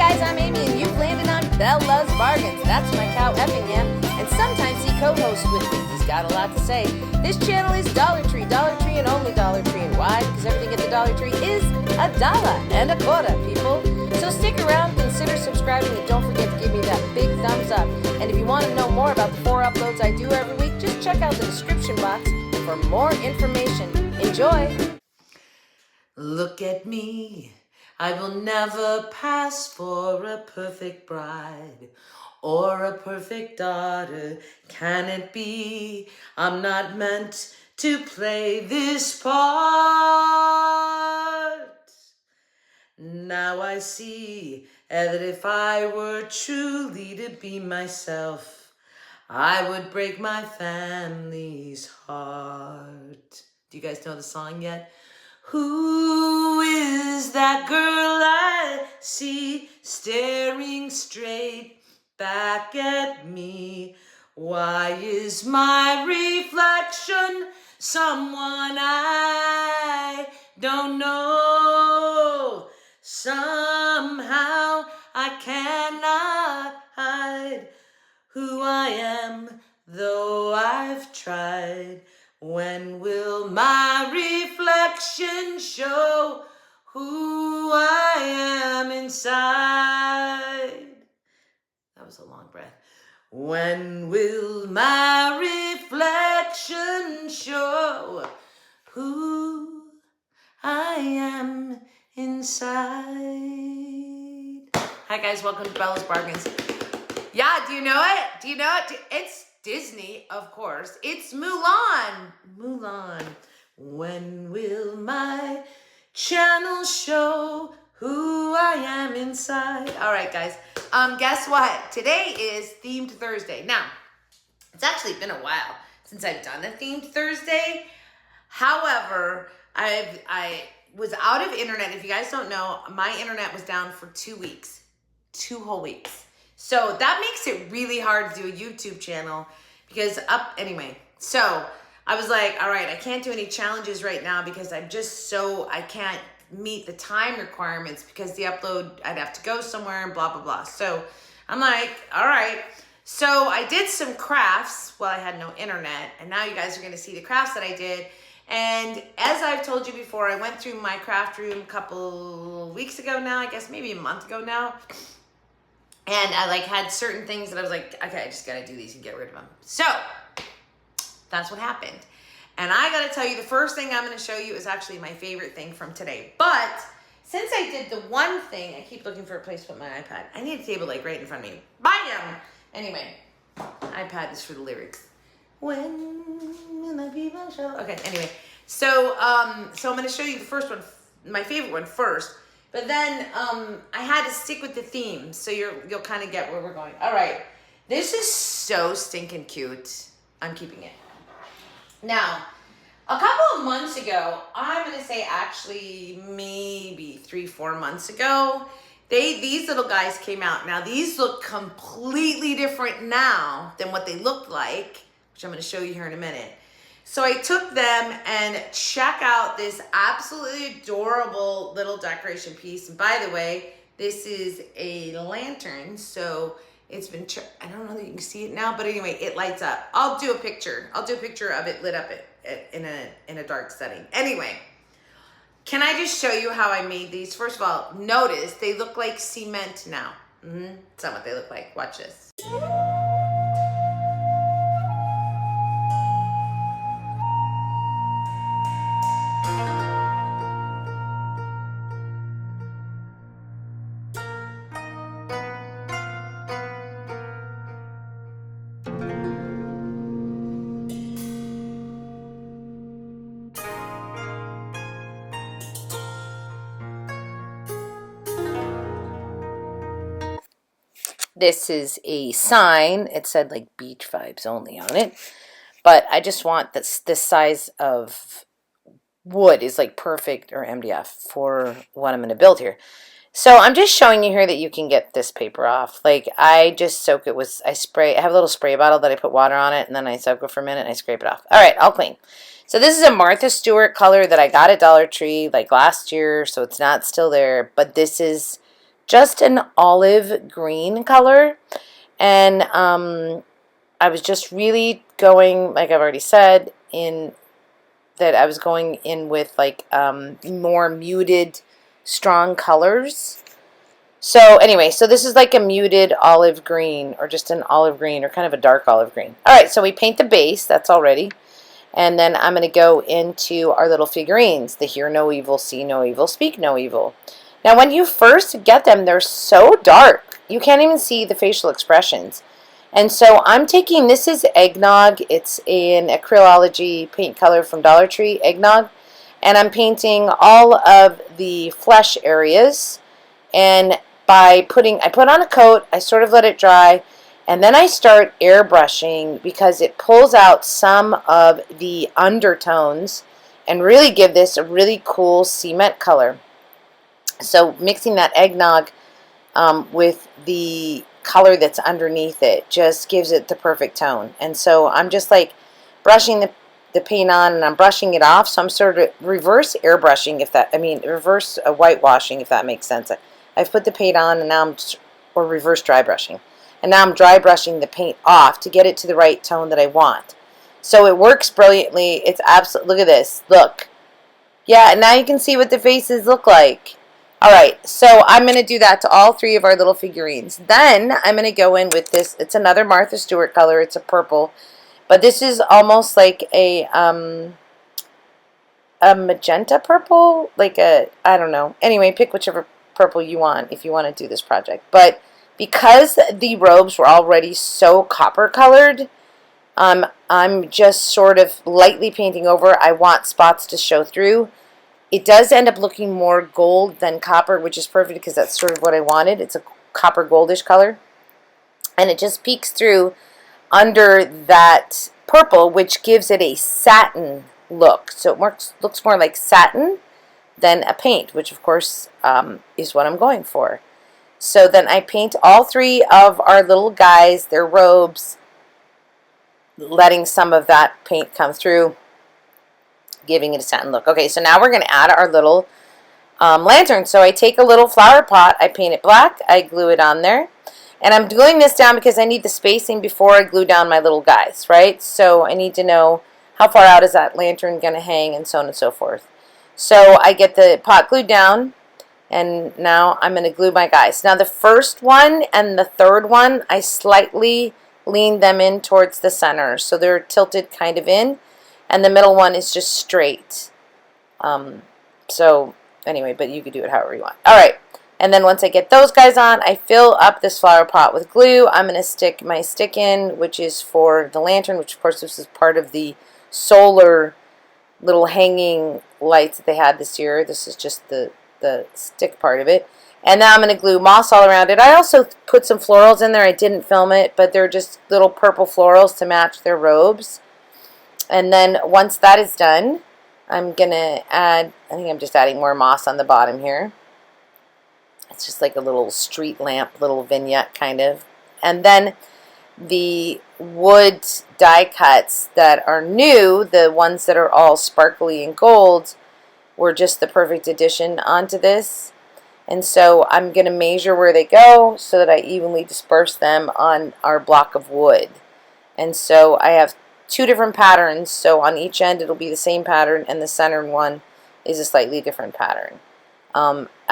guys, I'm Amy, and you've landed on Belle Loves Bargains. That's my cow Effingham, and sometimes he co-hosts with me. He's got a lot to say. This channel is Dollar Tree, and only Dollar Tree. And why? Because everything at the Dollar Tree is $1.25, people. So stick around, consider subscribing, and don't forget to give me that big thumbs up. And if you want to know more about the 4 uploads I do every week, just check out the description box for more information. Enjoy! Look at me, I will never pass for a perfect bride or a perfect daughter. Can it be? I'm not meant to play this part. Now I see that if I were truly to be myself, I would break my family's heart. Do you guys know the song yet? Who is that girl I see staring straight back at me? Why is my reflection someone I don't know? Somehow I cannot hide who I am, though I've tried. When will my reflection show who I am inside? That was a long breath. When will my reflection show who I am inside? Hi guys, welcome to Bella's Bargains. Yeah, do you know it? Do you know it? It's Disney, of course. It's Mulan. Mulan. When will my channel show who I am inside? All right, guys. Guess what? Today is Themed Thursday. Now, it's actually been a while since I've done a Themed Thursday. However, I was out of internet. If you guys don't know, my internet was down for 2 weeks. 2 whole weeks. So that makes it really hard to do a YouTube channel because anyway. So I was like, all right, I can't do any challenges right now because I can't meet the time requirements because the upload, I'd have to go somewhere and blah, blah, blah. So I'm like, all right. So I did some crafts while I had no internet, and now you guys are going to see the crafts that I did. And as I've told you before, I went through my craft room a couple weeks ago now, I guess maybe a month ago now. And I had certain things that I was like, okay, I just got to do these and get rid of them. So that's what happened. And I got to tell you, the first thing I'm going to show you is actually my favorite thing from today. But since I did the one thing, I keep looking for a place to put my iPad. I need a table right in front of me. Bam! Anyway, iPad is for the lyrics. When will the people show? Okay, anyway. So I'm going to show you the first one, my favorite one first. But then I had to stick with the theme, so you'll kind of get where we're going. All right, this is so stinking cute. I'm keeping it. Now, a couple of months ago, I'm going to say actually maybe 3-4 months ago, these little guys came out. Now, these look completely different now than what they looked like, which I'm going to show you here in a minute. So I took them and check out this absolutely adorable little decoration piece. And by the way, this is a lantern. So it's been, I don't know that you can see it now, but anyway, it lights up. I'll do a picture of it lit up in a dark setting. Anyway, can I just show you how I made these? First of all, notice they look like cement now. That's not what they look like. Watch this. This is a sign. It said beach vibes only on it. But I just want this size of wood is perfect, or MDF, for what I'm going to build here. So I'm just showing you here that you can get this paper off. I just soak it with, I have a little spray bottle that I put water on it, and then I soak it for a minute and I scrape it off. All right, all clean. So this is a Martha Stewart color that I got at Dollar Tree last year, so it's not still there, but this is just an olive green color. And I was just really going, like I've already said, in that I was going in with like more muted, strong colors. So anyway, so this is like a muted olive green, or just an olive green, or kind of a dark olive green. All right, so we paint the base, that's all ready. And then I'm going to go into our little figurines, the hear no evil, see no evil, speak no evil. Now when you first get them, they're so dark. You can't even see the facial expressions. And so I'm taking, this is eggnog. It's an acrylology paint color from Dollar Tree, eggnog. And I'm painting all of the flesh areas. And I put on a coat, I sort of let it dry, and then I start airbrushing because it pulls out some of the undertones and really give this a really cool cement color. So mixing that eggnog with the color that's underneath it just gives it the perfect tone. And so I'm just like brushing the paint on, and I'm brushing it off. So I'm sort of reverse airbrushing, reverse whitewashing, if that makes sense. I've put the paint on, and now or reverse dry brushing. And now I'm dry brushing the paint off to get it to the right tone that I want. So it works brilliantly. It's absolute. Look at this. Look. Yeah, and now you can see what the faces look like. All right, so I'm going to do that to all three of our little figurines. Then I'm going to go in with this. It's another Martha Stewart color. It's a purple. But this is almost like a magenta purple. Like I don't know. Anyway, pick whichever purple you want if you want to do this project. But because the robes were already so copper colored, I'm just sort of lightly painting over. I want spots to show through. It does end up looking more gold than copper, which is perfect because that's sort of what I wanted. It's a copper goldish color. And it just peeks through under that purple, which gives it a satin look. So it looks more like satin than a paint, which of course is what I'm going for. So then I paint all three of our little guys, their robes, letting some of that paint come through, giving it a satin look. Okay, so now we're going to add our little lantern. So I take a little flower pot, I paint it black, I glue it on there. And I'm gluing this down because I need the spacing before I glue down my little guys, right? So I need to know how far out is that lantern going to hang, and so on and so forth. So I get the pot glued down, and now I'm going to glue my guys. Now the first one and the third one, I slightly lean them in towards the center. So they're tilted kind of in, and the middle one is just straight. So anyway, but you could do it however you want. All right. And then once I get those guys on, I fill up this flower pot with glue. I'm going to stick my stick in, which is for the lantern, which of course this is part of the solar little hanging lights that they had this year. This is just the stick part of it. And now I'm going to glue moss all around it. I also put some florals in there. I didn't film it, but they're just little purple florals to match their robes. And then once that is done, I'm going to add, I think I'm just adding more moss on the bottom here. It's just like a little street lamp, little vignette kind of. And then the wood die cuts that are new, the ones that are all sparkly and gold, were just the perfect addition onto this. And so I'm going to measure where they go so that I evenly disperse them on our block of wood. And so I have two different patterns. So on each end it'll be the same pattern, and the center one is a slightly different pattern.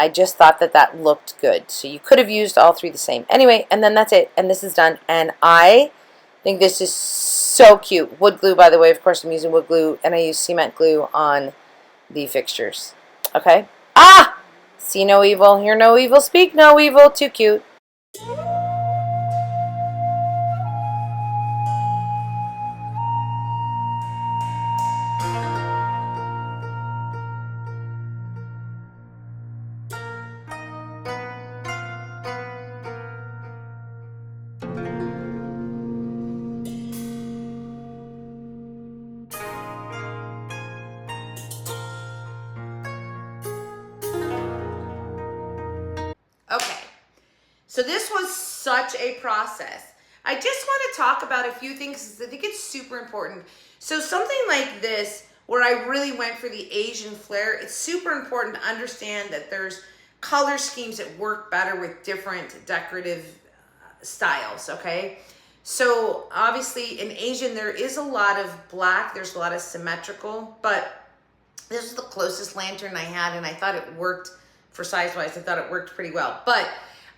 I just thought that looked good. So you could have used all three the same. Anyway, and then that's it. And this is done. And I think this is so cute. Wood glue, by the way. Of course, I'm using wood glue, and I use cement glue on the fixtures. Okay? Ah! See no evil, hear no evil, speak no evil. Too cute. Okay, so this was such a process. I just want to talk about a few things because I think it's super important. So something like this, where I really went for the Asian flair, it's super important to understand that there's color schemes that work better with different decorative styles, okay? So obviously in Asian, there is a lot of black, there's a lot of symmetrical, but this was the closest lantern I had, and I thought it worked for size-wise. I thought it worked pretty well. But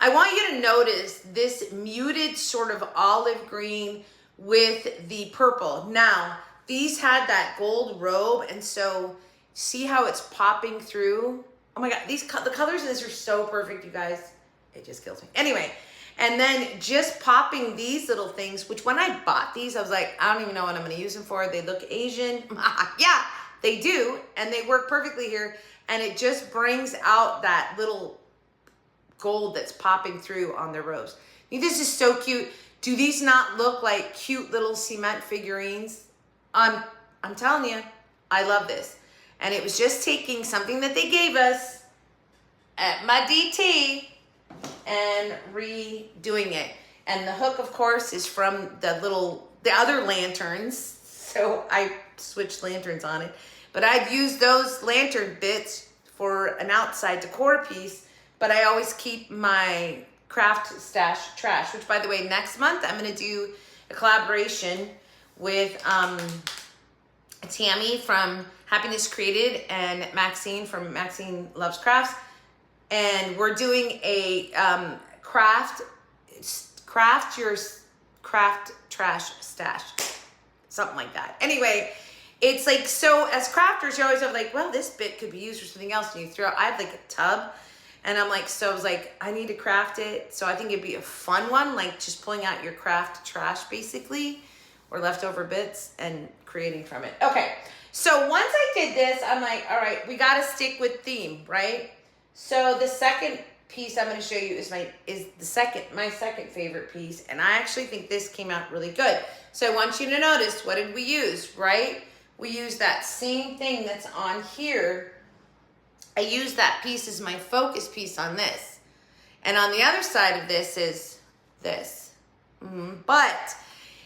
I want you to notice this muted sort of olive green with the purple. Now, these had that gold robe, and so see how it's popping through? Oh my God, the colors in this are so perfect, you guys. It just kills me. Anyway, and then just popping these little things, which when I bought these, I was like, I don't even know what I'm gonna use them for. They look Asian. Yeah, they do, and they work perfectly here. And it just brings out that little gold that's popping through on their robes. I think this is so cute. Do these not look like cute little cement figurines? I'm telling you, I love this. And it was just taking something that they gave us at my DT and redoing it. And the hook, of course, is from the other lanterns. So I switched lanterns on it. But I'd use those lantern bits for an outside decor piece. But I always keep my craft stash trash, which, by the way, next month I'm going to do a collaboration with Tammy from Happiness Created and Maxine from Maxine Loves Crafts. And we're doing a craft your craft trash stash, something like that. Anyway, it's like, so as crafters, you always have like, well, this bit could be used for something else. And you throw, I have like a tub, and I'm like, so I was like, I need to craft it. So I think it'd be a fun one, like just pulling out your craft trash basically, or leftover bits and creating from it. Okay, so once I did this, I'm like, all right, we got to stick with theme, right? So the second piece I'm going to show you is my second favorite piece, and I actually think this came out really good. So I want you to notice, what did we use, right? We used that same thing that's on here. I used that piece as my focus piece on this. And on the other side of this is this. But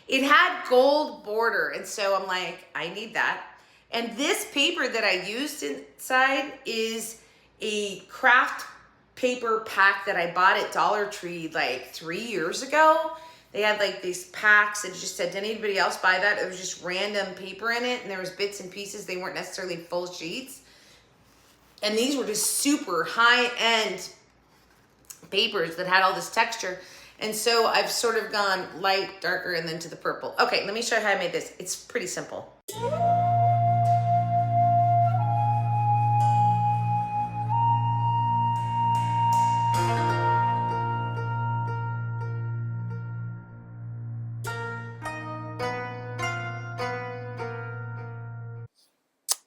it had gold border, and so I'm like, I need that. And this paper that I used inside is a craft paper pack that I bought at DollarTree like 3 years ago. They had like these packs that just said, did anybody else buy that? It was just random paper in it, and there was bits and pieces. They weren't necessarily full sheets. And these were just super high-end papers that had all this texture. And so I've sort of gone light, darker, and then to the purple. Okay, let me show you how I made this. It's pretty simple.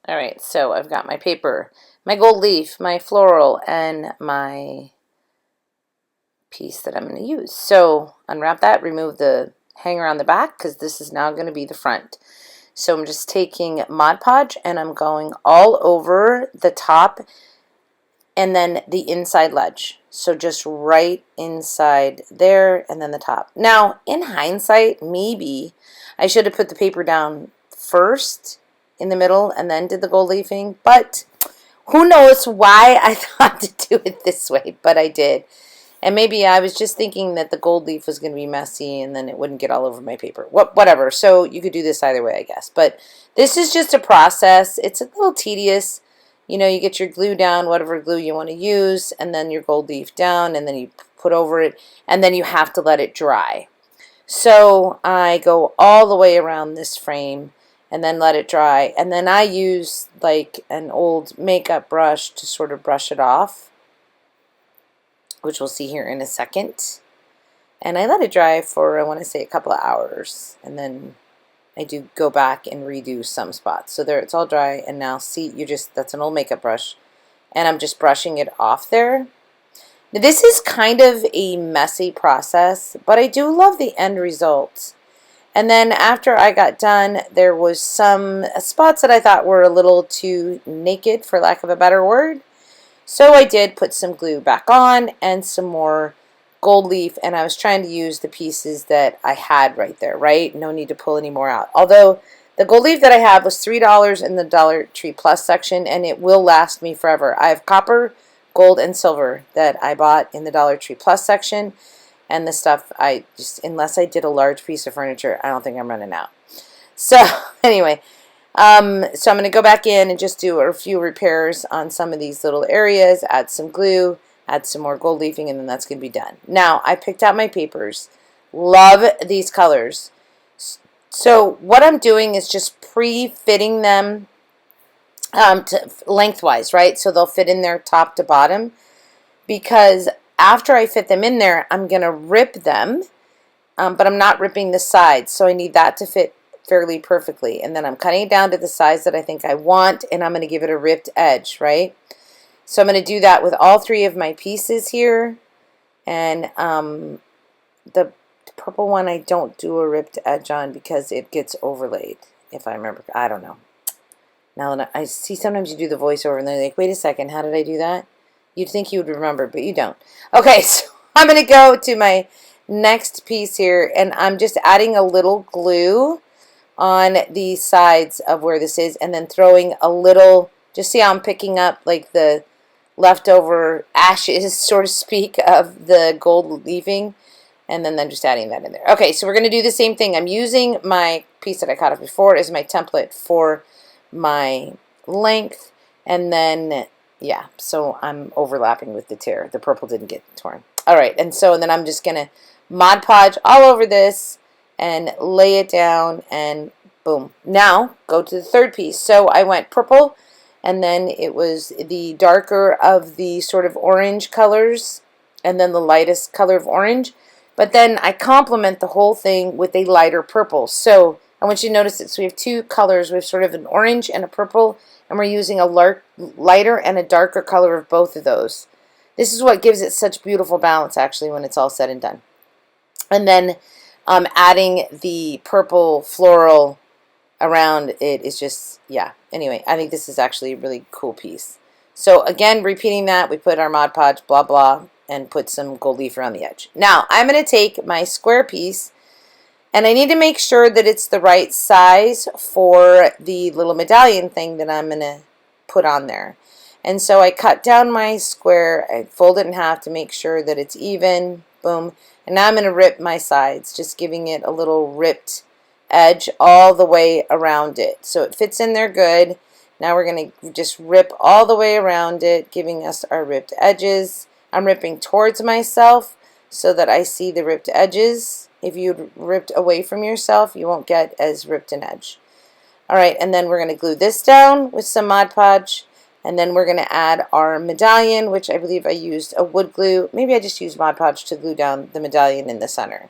All right, so I've got my paper, my gold leaf, my floral, and my piece that I'm going to use. So unwrap that, remove the hanger on the back, because this is now going to be the front. So I'm just taking Mod Podge and I'm going all over the top and then the inside ledge. So just right inside there and then the top. Now, in hindsight, maybe I should have put the paper down first in the middle and then did the gold leafing, but who knows why I thought to do it this way, but I did. And maybe I was just thinking that the gold leaf was going to be messy and then it wouldn't get all over my paper. Whatever. So you could do this either way, I guess. But this is just a process. It's a little tedious. You know, you get your glue down, whatever glue you want to use, and then your gold leaf down, and then you put over it, and then you have to let it dry. So I go all the way around this frame and then let it dry. And then I use like an old makeup brush to sort of brush it off, which we'll see here in a second. And I let it dry for, I want to say, a couple of hours. And then I do go back and redo some spots. So there, it's all dry. And now see, that's an old makeup brush. And I'm just brushing it off there. Now, this is kind of a messy process, but I do love the end result. And then after I got done, there was some spots that I thought were a little too naked, for lack of a better word. So I did put some glue back on and some more gold leaf, and I was trying to use the pieces that I had right there, right? No need to pull any more out. Although the gold leaf that I have was $3 in the Dollar Tree Plus section, and it will last me forever. I have copper gold and silver that I bought in the Dollar Tree Plus section. And the stuff I just, unless I did a large piece of furniture, I don't think I'm running out. So anyway, so I'm going to go back in and just do a few repairs on some of these little areas, add some glue, add some more gold leafing, and then that's going to be done. Now, I picked out my papers. Love these colors. So what I'm doing is just pre-fitting them lengthwise, right? So they'll fit in there top to bottom. Because after I fit them in there, I'm going to rip them, but I'm not ripping the sides. So I need that to fit fairly perfectly. And then I'm cutting it down to the size that I think I want, and I'm going to give it a ripped edge, right? So I'm going to do that with all three of my pieces here. And the purple one I don't do a ripped edge on because it gets overlaid, if I remember. I don't know. Now that I see sometimes you do the voiceover and they're like, wait a second, how did I do that? You'd think you would remember, but you don't. Okay, so I'm going to go to my next piece here, and I'm just adding a little glue on the sides of where this is, and then throwing a little, just see how I'm picking up like the leftover ashes, so to speak, of the gold leafing, and then just adding that in there. Okay, so we're going to do the same thing. I'm using my piece that I cut off before as my template for my length, and then, yeah, so I'm overlapping with the tear. The purple didn't get torn. All right, and then I'm just going to Mod Podge all over this and lay it down, and boom. Now, go to the third piece. So I went purple, and then it was the darker of the sort of orange colors, and then the lightest color of orange. But then I complement the whole thing with a lighter purple. So I want you to notice it. So we have two colors. We have sort of an orange and a purple, and we're using a lighter and a darker color of both of those. This is what gives it such beautiful balance, actually, when it's all said and done. And then adding the purple floral around it is just, yeah. Anyway, I think this is actually a really cool piece. So again, repeating that, we put our Mod Podge, blah, blah, and put some gold leaf around the edge. Now, I'm going to take my square piece, and I need to make sure that it's the right size for the little medallion thing that I'm going to put on there. And so I cut down my square, I fold it in half to make sure that it's even, boom. And now I'm going to rip my sides, just giving it a little ripped edge all the way around it. So it fits in there good. Now we're going to just rip all the way around it, giving us our ripped edges. I'm ripping towards myself so that I see the ripped edges. If you ripped away from yourself, you won't get as ripped an edge. All right, and then we're going to glue this down with some Mod Podge. And then we're going to add our medallion, which I believe I used a wood glue. Maybe I just used Mod Podge to glue down the medallion in the center.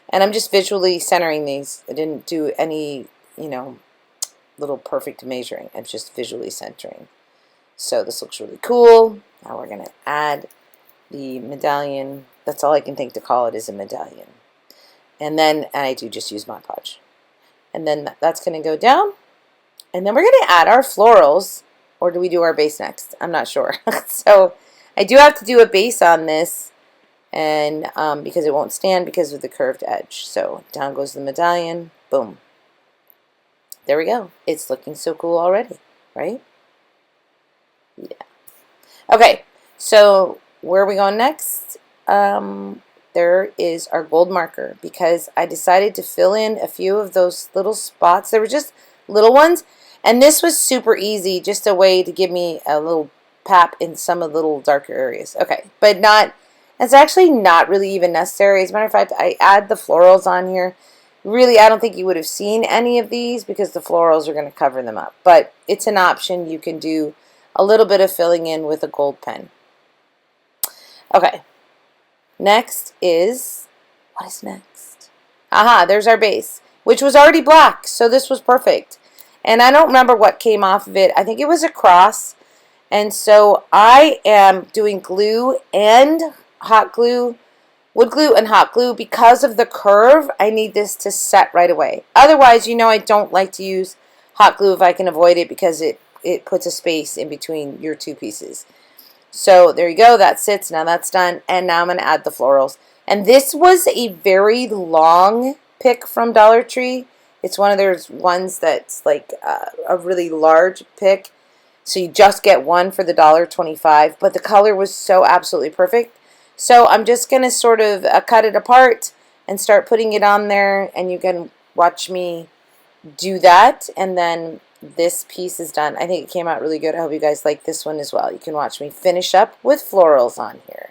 And I'm just visually centering these. I didn't do any, little perfect measuring. I'm just visually centering. So this looks really cool. Now we're going to add the medallion. That's all I can think to call it, is a medallion. And then I do just use Mod Podge. And then that's going to go down. And then we're going to add our florals. Or do we do our base next? I'm not sure. So I do have to do a base on this, and because it won't stand because of the curved edge. So down goes the medallion. Boom. There we go. It's looking so cool already, right? Yeah. Okay, so where are we going next? There is our gold marker, because I decided to fill in a few of those little spots. They were just little ones. And this was super easy, just a way to give me a little pap in some of the little darker areas. Okay, but it's actually not really even necessary. As a matter of fact, I add the florals on here. Really, I don't think you would have seen any of these because the florals are going to cover them up. But it's an option. You can do a little bit of filling in with a gold pen. Okay, next is, what is next? Aha, there's our base, which was already black, so this was perfect. And I don't remember what came off of it. I think it was a cross. And so I am doing glue and hot glue, wood glue and hot glue. Because of the curve, I need this to set right away. Otherwise, I don't like to use hot glue if I can avoid it, because it puts a space in between your two pieces. So there you go. That sits. Now that's done. And now I'm going to add the florals. And this was a very long pick from Dollar Tree. It's one of those ones that's like a really large pick. So you just get one for the $1.25, but the color was so absolutely perfect. So I'm just going to sort of cut it apart and start putting it on there, and you can watch me do that, and then this piece is done. I think it came out really good. I hope you guys like this one as well. You can watch me finish up with florals on here.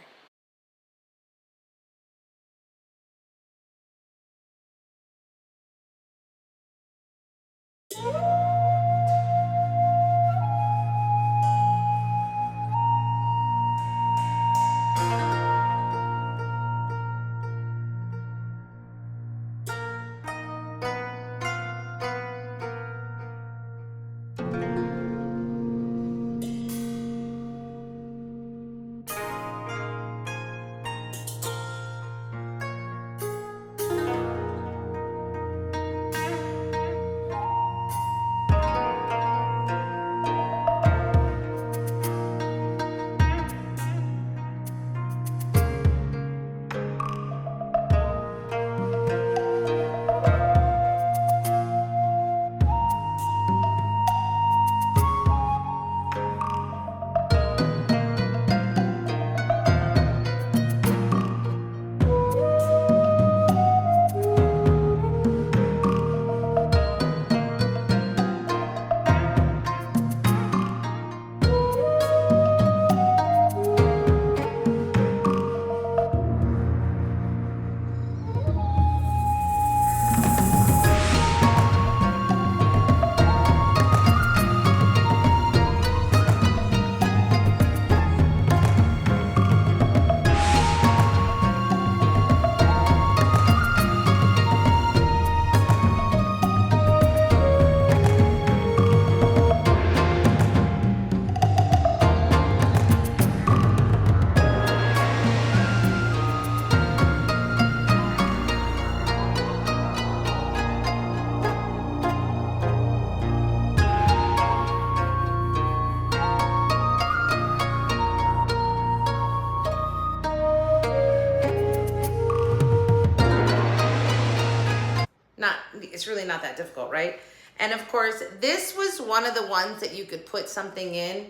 It's really not that difficult, right? And of course, this was one of the ones that you could put something in,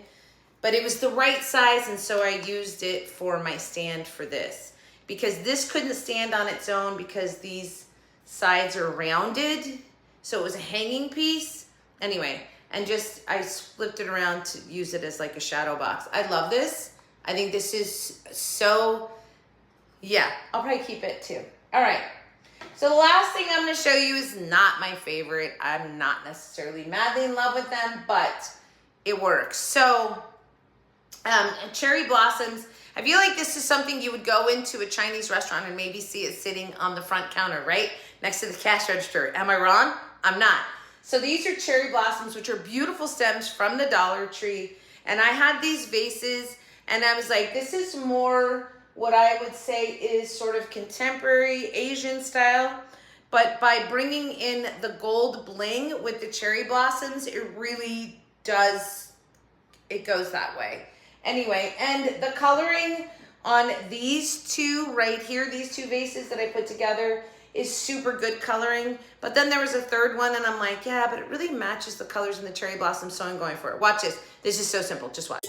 but it was the right size, and so I used it for my stand for this. Because this couldn't stand on its own because these sides are rounded, so it was a hanging piece. Anyway, and just, I flipped it around to use it as like a shadow box. I love this. I think this is so, yeah, I'll probably keep it too. All right. So the last thing I'm going to show you is not my favorite. I'm not necessarily madly in love with them, but it works. So, cherry blossoms. I feel like this is something you would go into a Chinese restaurant and maybe see it sitting on the front counter, right? Next to the cash register. Am I wrong? I'm not. So these are cherry blossoms, which are beautiful stems from the Dollar Tree. And I had these vases, and I was like, this is more what I would say is sort of contemporary Asian style, but by bringing in the gold bling with the cherry blossoms, it really does, it goes that way. Anyway, and the coloring on these two right here, these two vases that I put together, is super good coloring. But then there was a third one, and I'm like, yeah, but it really matches the colors in the cherry blossoms, so I'm going for it. Watch this. This is so simple. Just watch.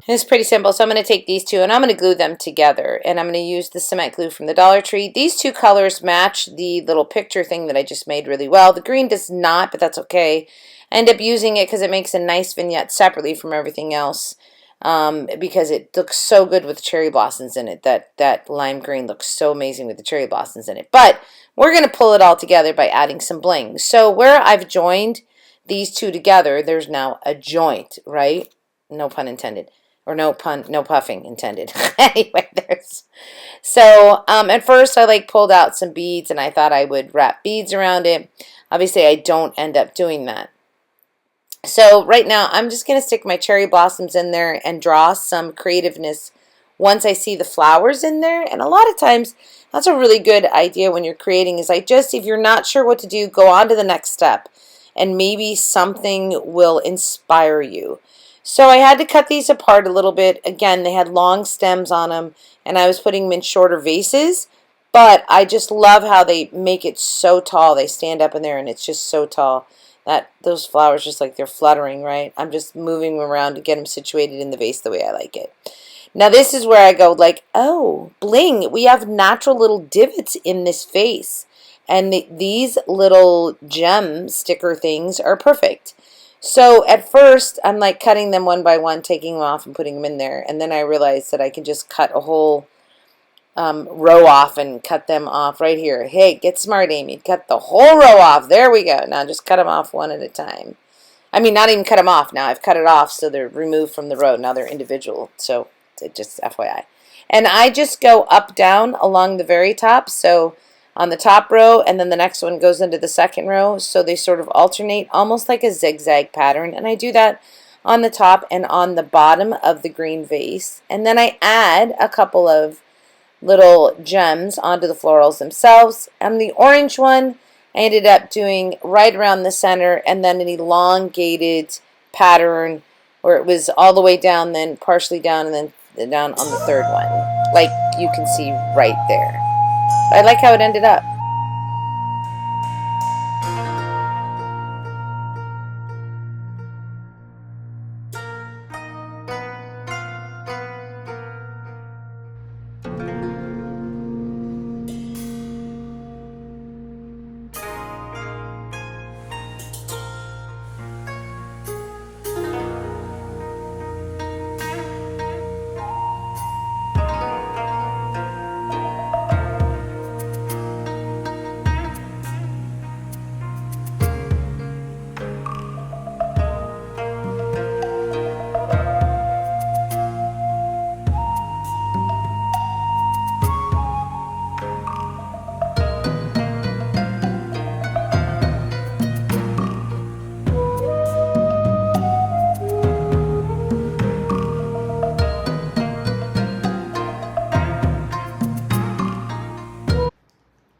It's pretty simple. So I'm going to take these two and I'm going to glue them together. And I'm going to use the cement glue from the Dollar Tree. These two colors match the little picture thing that I just made really well. The green does not, but that's okay. I end up using it because it makes a nice vignette separately from everything else. Because it looks so good with cherry blossoms in it. That lime green looks so amazing with the cherry blossoms in it. But we're going to pull it all together by adding some bling. So where I've joined these two together, there's now a joint, right? No pun intended. Or no puffing intended. Anyway, at first I pulled out some beads and I thought I would wrap beads around it. Obviously I don't end up doing that. So right now I'm just going to stick my cherry blossoms in there and draw some creativeness once I see the flowers in there. And a lot of times that's a really good idea when you're creating, is if you're not sure what to do, go on to the next step. and maybe something will inspire you. So I had to cut these apart a little bit. Again, they had long stems on them, and I was putting them in shorter vases, but I just love how they make it so tall. They stand up in there, and it's just so tall that those flowers just like they're fluttering, right? I'm just moving them around to get them situated in the vase the way I like it. Now this is where I go like, oh, bling, we have natural little divots in this vase. And these little gem sticker things are perfect. So at first, I'm like cutting them one by one, taking them off and putting them in there. And then I realized that I can just cut a whole row off and cut them off right here. Hey, get smart, Amy. Cut the whole row off. There we go. Now just cut them off one at a time. I mean, not even cut them off now. I've cut it off so they're removed from the row. Now they're individual. So just FYI. And I just go up, down along the very top. So on the top row, and then the next one goes into the second row. So they sort of alternate almost like a zigzag pattern. And I do that on the top and on the bottom of the green vase. And then I add a couple of little gems onto the florals themselves. And the orange one, I ended up doing right around the center and then an elongated pattern where it was all the way down, then partially down, and then down on the third one, like you can see right there. I like how it ended up.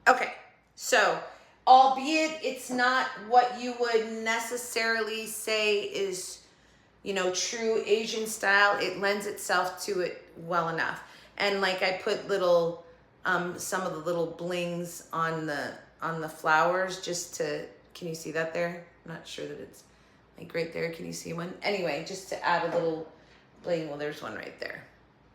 Okay, so albeit it's not what you would necessarily say is, you know, true Asian style, it lends itself to it well enough. And like I put little, some of the little blings on the flowers just to, can you see that there? I'm not sure that it's like right there. Can you see one? Anyway, just to add a little bling. Well, there's one right there,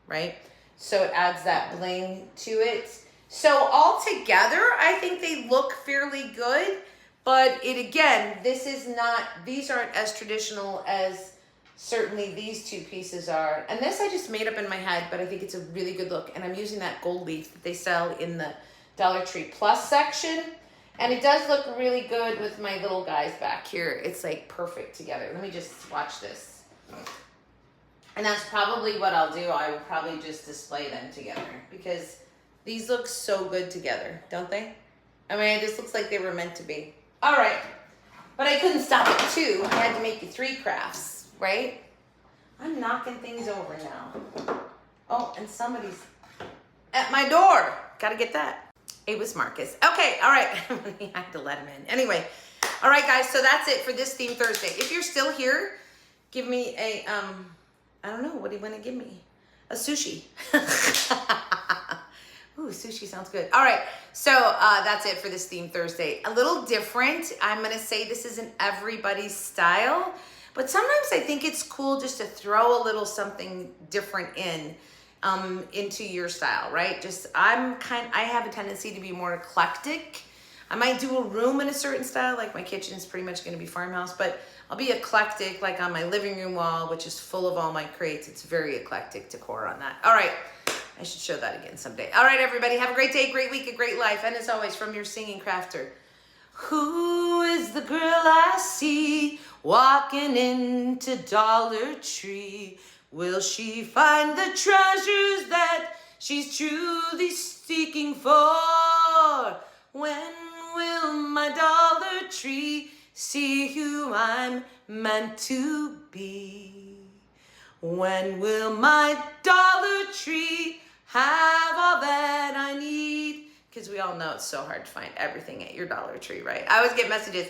right? So it adds that bling to it. So all together, I think they look fairly good, but it again, these aren't as traditional as certainly these two pieces are. And this I just made up in my head, but I think it's a really good look. And I'm using that gold leaf that they sell in the Dollar Tree Plus section. And it does look really good with my little guys back here. It's like perfect together. Let me just watch this. And that's probably what I'll do. I will probably just display them together because these look so good together, don't they? I mean, it just looks like they were meant to be. All right, but I couldn't stop at 2. I had to make you 3 crafts, right? I'm knocking things over now. Oh, and somebody's at my door. Gotta get that. It was Marcus. Okay, all right. I have to let him in. Anyway, all right, guys, so that's it for this Theme Thursday. If you're still here, give me a, I don't know, what do you want to give me? A sushi. Ooh, sushi sounds good. All right, so that's it for this Theme Thursday. A little different. I'm going to say this isn't everybody's style, but sometimes I think it's cool just to throw a little something different into your style, right? I have a tendency to be more eclectic. I might do a room in a certain style, like my kitchen is pretty much going to be farmhouse, but I'll be eclectic, like on my living room wall, which is full of all my crates. It's very eclectic decor on that. All right. I should show that again someday. All right, everybody, have a great day, great week, a great life. And as always, from your singing crafter, who is the girl I see walking into Dollar Tree? Will she find the treasures that she's truly seeking for? When will my Dollar Tree see who I'm meant to be? When will my Dollar Tree have all that I need? Because we all know it's so hard to find everything at your Dollar Tree, right? I always get messages,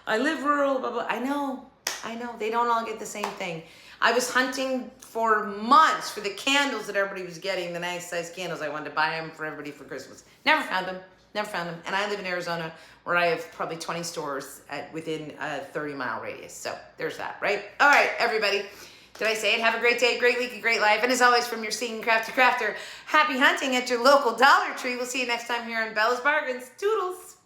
I live rural, blah, blah. I know. They don't all get the same thing. I was hunting for months for the candles that everybody was getting, the nice size candles. I wanted to buy them for everybody for Christmas. Never found them. And I live in Arizona where I have probably 20 stores within a 30-mile radius. So there's that, right? All right, everybody. Did I say it? Have a great day, great week, a great life. And as always, from your singing crafty crafter, happy hunting at your local Dollar Tree. We'll see you next time here on Bella's Bargains. Toodles.